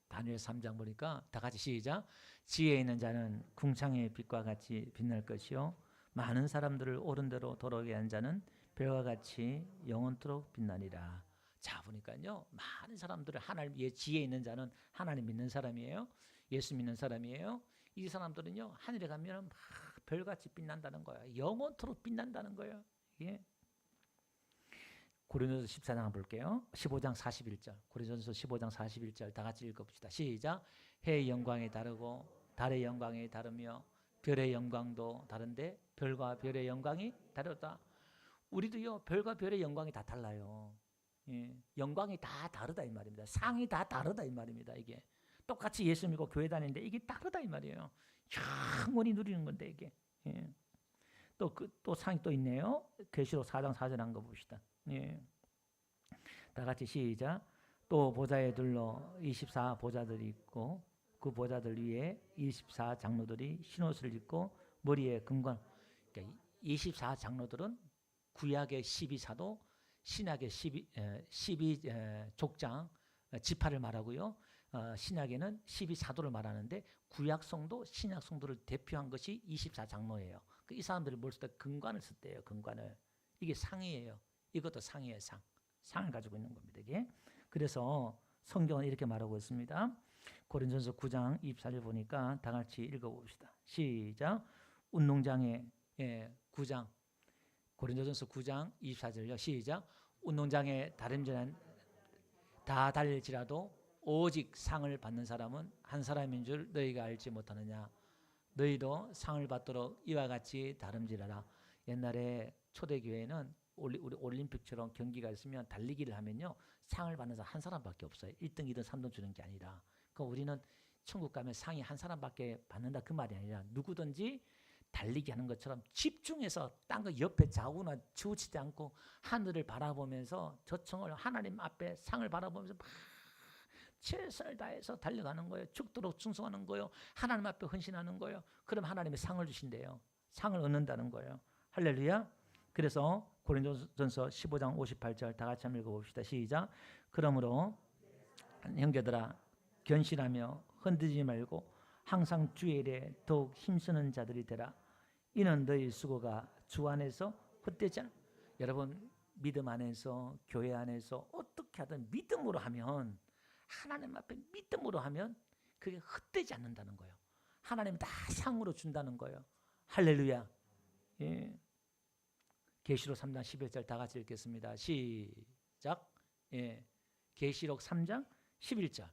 [SPEAKER 1] 다니엘 3장 보니까 다 같이 시작. 지혜 있는 자는 궁창의 빛과 같이 빛날 것이요 많은 사람들을 옳은 대로 돌아오게 한 자는 별과 같이 영원토록 빛나니라. 자 보니까요, 많은 사람들을 하나님 위에 지혜 있는 자는 하나님 믿는 사람이에요. 예수 믿는 사람이에요. 이 사람들은요 하늘에 가면 막 별같이 빛난다는 거예요. 영원토록 빛난다는 거예요. 예. 고린도서 14장 한번 볼게요. 15장 41절. 고린도서 15장 41절 다 같이 읽어봅시다. 시작. 해의 영광이 다르고 달의 영광이 다르며 별의 영광도 다른데 별과 별의 영광이 다르다. 우리도요 별과 별의 영광이 다 달라요. 예. 영광이 다 다르다 이 말입니다. 상이 다 다르다 이 말입니다. 이게 똑같이 예수 믿고 교회 다니는데 이게 다르다 이 말이에요. 영원히 누리는 건데 이게. 예. 또 상이 또 있네요. 계시록 4장 4절 한 거 봅시다. 예. 다 같이 시작. 또 보좌에 둘러 24 보좌들이 있고 그 보좌들 위에 24 장로들이 흰옷을 입고 머리에 금관. 그러니까 24 장로들은 구약의 12사도, 신약의 12 족장, 지파를 말하고요. 신약에는 12사도를 말하는데 구약 성도, 신약 성도를 대표한 것이 24 장로예요. 이 사람들이 뭘 쓸 때 금관을 썼대요. 금관을. 이게 상이에요. 이것도 상이에요. 상을 가지고 있는 겁니다. 이게. 그래서 성경은 이렇게 말하고 있습니다. 고린도전서 9장 24절 보니까 다 같이 읽어봅시다. 시작. 운동장에 9장 고린도전서 9장 24절요. 시작. 운동장에 다름질한 다 달릴지라도 오직 상을 받는 사람은 한 사람인 줄 너희가 알지 못하느냐. 너희도 상을 받도록 이와 같이 다름질하라. 옛날에 초대교회는 우리 올림픽처럼 경기가 있으면 달리기를 하면요 상을 받는 사람 한 사람밖에 없어요. 1등, 2등, 3등 주는 게 아니라. 그러니까 우리는 천국 가면 상이 한 사람밖에 받는다 그 말이 아니라 누구든지 달리기 하는 것처럼 집중해서 딴 거 옆에 좌우나 치우치지 않고 하늘을 바라보면서 저청을 하나님 앞에 상을 바라보면서 막 최선을 다해서 달려가는 거예요. 죽도록 충성하는 거예요. 하나님 앞에 헌신하는 거예요. 그럼 하나님이 상을 주신대요. 상을 얻는다는 거예요. 할렐루야. 그래서 고린도전서 15장 58절 다 같이 한번 읽어봅시다. 시작. 그러므로 형제들아 견실하며 흔들리지 말고 항상 주의 일에 더욱 힘쓰는 자들이 되라. 이는 너희 수고가 주 안에서 헛되지 않아. 여러분 믿음 안에서 교회 안에서 어떻게 하든 믿음으로 하면 하나님 앞에 믿음으로 하면 그게 헛되지 않는다는 거예요. 하나님이 다 상으로 준다는 거예요. 할렐루야. 예. 계시록 3장 11절 다 같이 읽겠습니다. 시작. 예. 계시록 3장 11절.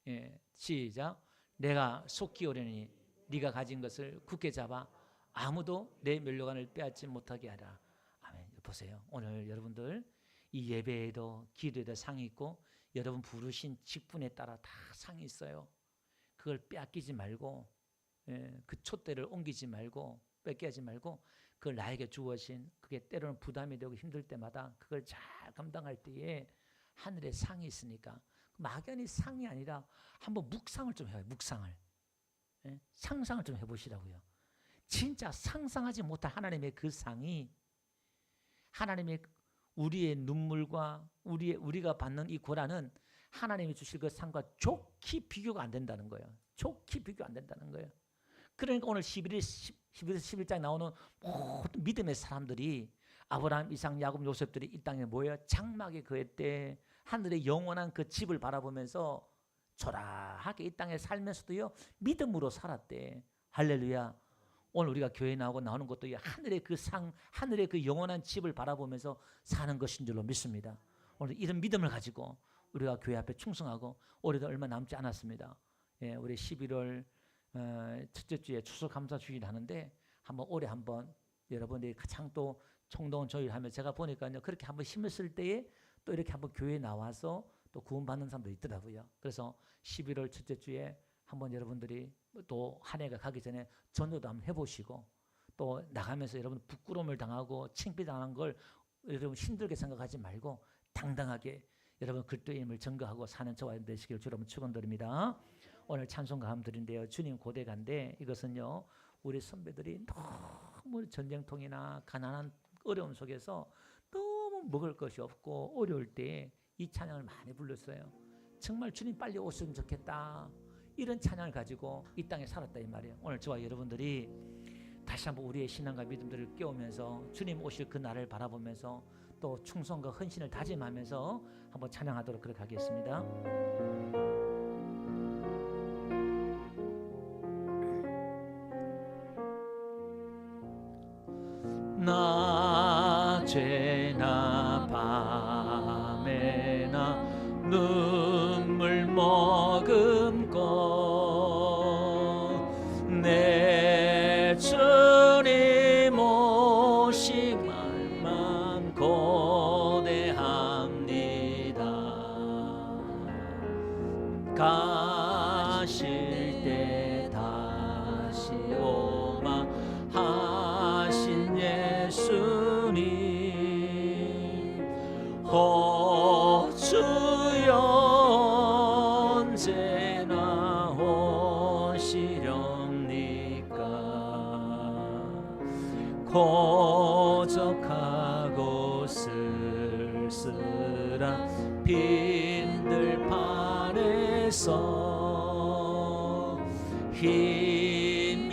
[SPEAKER 1] 예. 시작. 내가 속히 오려니 네가 가진 것을 굳게 잡아 아무도 내 면류관을 빼앗지 못하게 하라. 아멘. 보세요. 오늘 여러분들 이 예배에도 기도에도 상이 있고 여러분 부르신 직분에 따라 다 상이 있어요. 그걸 빼앗기지 말고 그 촛대를 옮기지 말고 뺏기지 말고 그걸 나에게 주어진 그게 때로는 부담이 되고 힘들 때마다 그걸 잘 감당할 때에 하늘에 상이 있으니까 막연히 상이 아니라 한번 묵상을 좀 해요. 묵상을. 상상을 좀 해보시라고요. 진짜 상상하지 못할 하나님의 그 상이 하나님의 우리의 눈물과 우리가 받는 이 고난은 하나님이 주실 그 상과 좋게 비교가 안 된다는 거예요. 좋게 비교 안 된다는 거예요. 그러니까 오늘 11장 나오는 모든 믿음의 사람들이 아브라함, 이삭, 야곱, 요셉들이 이 땅에 모여 장막에 거했대. 하늘의 영원한 그 집을 바라보면서 초라하게 이 땅에 살면서도요 믿음으로 살았대. 할렐루야. 오늘 우리가 교회 나오는 것도 하늘의 그 하늘의 그 영원한 집을 바라보면서 사는 것인 줄로 믿습니다. 오늘 이런 믿음을 가지고 우리가 교회 앞에 충성하고 올해도 얼마 남지 않았습니다. 예, 우리 11월 첫째 주에 추수감사 주일 하는데 올해 한번 여러분들이 가장 또 총동 조율하면 제가 보니까요 그렇게 한번 힘을 쓸 때에 또 이렇게 한번 교회에 나와서 또 구원받는 사람도 있더라고요. 그래서 11월 첫째 주에 한번 여러분들이 또 한 해가 가기 전에 전도도 한번 해보시고 또 나가면서 여러분 부끄러움을 당하고 창피당한 걸 여러분 힘들게 생각하지 말고 당당하게 여러분 그리스도의 힘을 증거하고 사는 저와 되시길 주로 축원드립니다. 오늘 찬송가 한번 드린데요. 주님 고대간데 이것은요 우리 선배들이 너무 전쟁통이나 가난한 어려움 속에서 먹을 것이 없고 어려울 때 이 찬양을 많이 불렀어요. 정말 주님 빨리 오셨으면 좋겠다, 이런 찬양을 가지고 이 땅에 살았다 이 말이에요. 오늘 저와 여러분들이 다시 한번 우리의 신앙과 믿음들을 깨우면서 주님 오실 그 날을 바라보면서 또 충성과 헌신을 다짐하면서 한번 찬양하도록 그렇게 하겠습니다. 낮에나 밤에나 눈물 머금고 내 주님 오심만 고대합니다. 가실 때 다시 오마 하신 예수님, 주여 언제나 오시렵니까? 고적하고 쓸쓸한 빈들판에서 희미한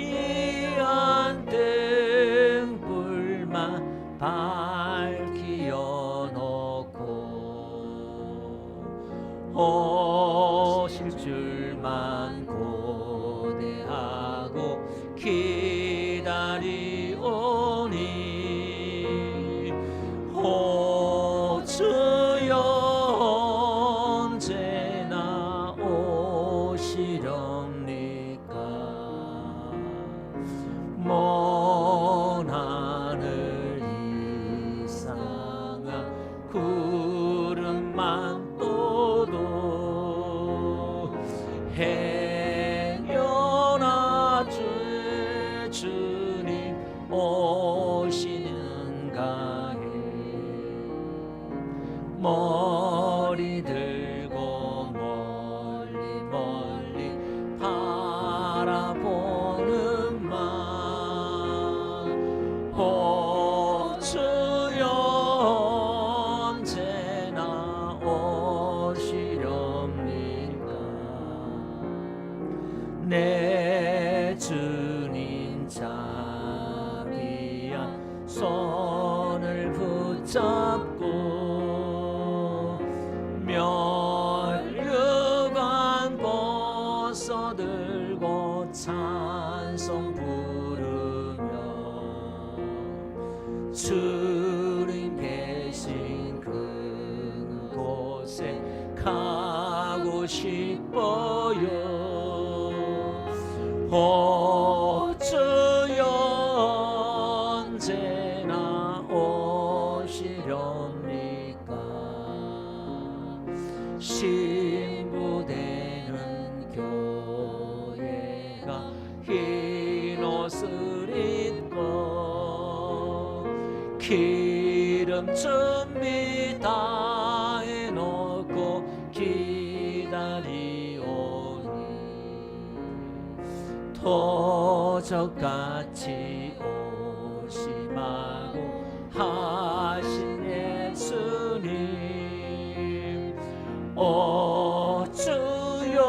[SPEAKER 1] 등불만 밝히어 놓고 오실 줄만 고대하고 기다리오니, 오 주여 언제나 오시렵니까? 먼 하늘 이상한 구름만 떠도 행여나 주님 오시는가 해. 머리 들고 멀리 멀리 바라보는 맘, 오 주여 언제나 오시렵니까? 내 주님 자비한 손을 붙잡고 면류관 벗어들고 찬송 부르며 주님 계신 그곳에 가고 싶어요. 오 주여 언제나 오시렵니까? 신부되는 교회가 흰 옷을 입고 기름 준비 다 해놓고 기다리오니, 도적같이 오심하고 하신 예수님, 오 주여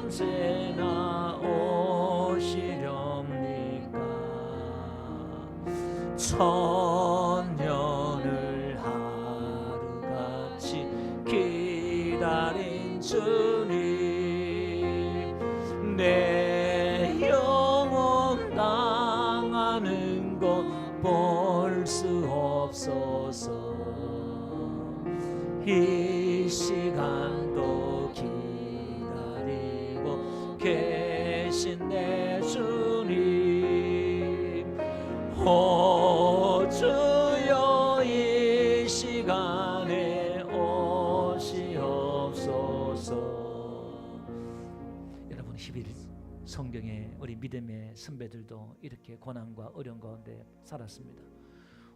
[SPEAKER 1] 언제나 오시렵니까? 천년을 하루같이 기다린 주님, 내 영혼 당하는 것 볼 수 없소서. 이 시간도 기다리고 계신 내 주님, 오 주여 이 시간에 오시옵소서. 여러분 11일 성경에 우리 믿음의 선배들도 이렇게 고난과 어려움 가운데 살았습니다.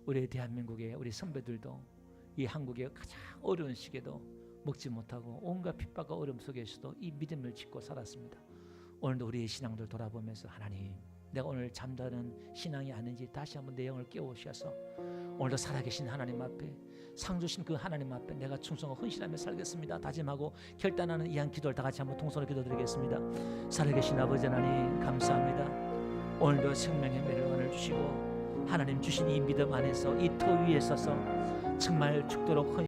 [SPEAKER 1] 우리 대한민국의 우리 선배들도 이 한국의 가장 어려운 시기에도 먹지 못하고 온갖 핍박과 어려움 속에서도 이 믿음을 짓고 살았습니다. 오늘도 우리의 신앙들 돌아보면서 하나님, 내가 오늘 잠자는 신앙이 아닌지 다시 한번 내 영을 깨우셔서 오늘도 살아계신 하나님 앞에, 상 주신 그 하나님 앞에 내가 충성하고 헌신하며 살겠습니다 다짐하고 결단하는 이 한 기도를 다 같이 한번 통성으로 기도드리겠습니다. 살아계신 아버지 하나님 감사합니다. 오늘도 생명의 멜론을 주시고 하나님 주신 이 믿음 안에서 이 터 위에 서서 정말 죽도록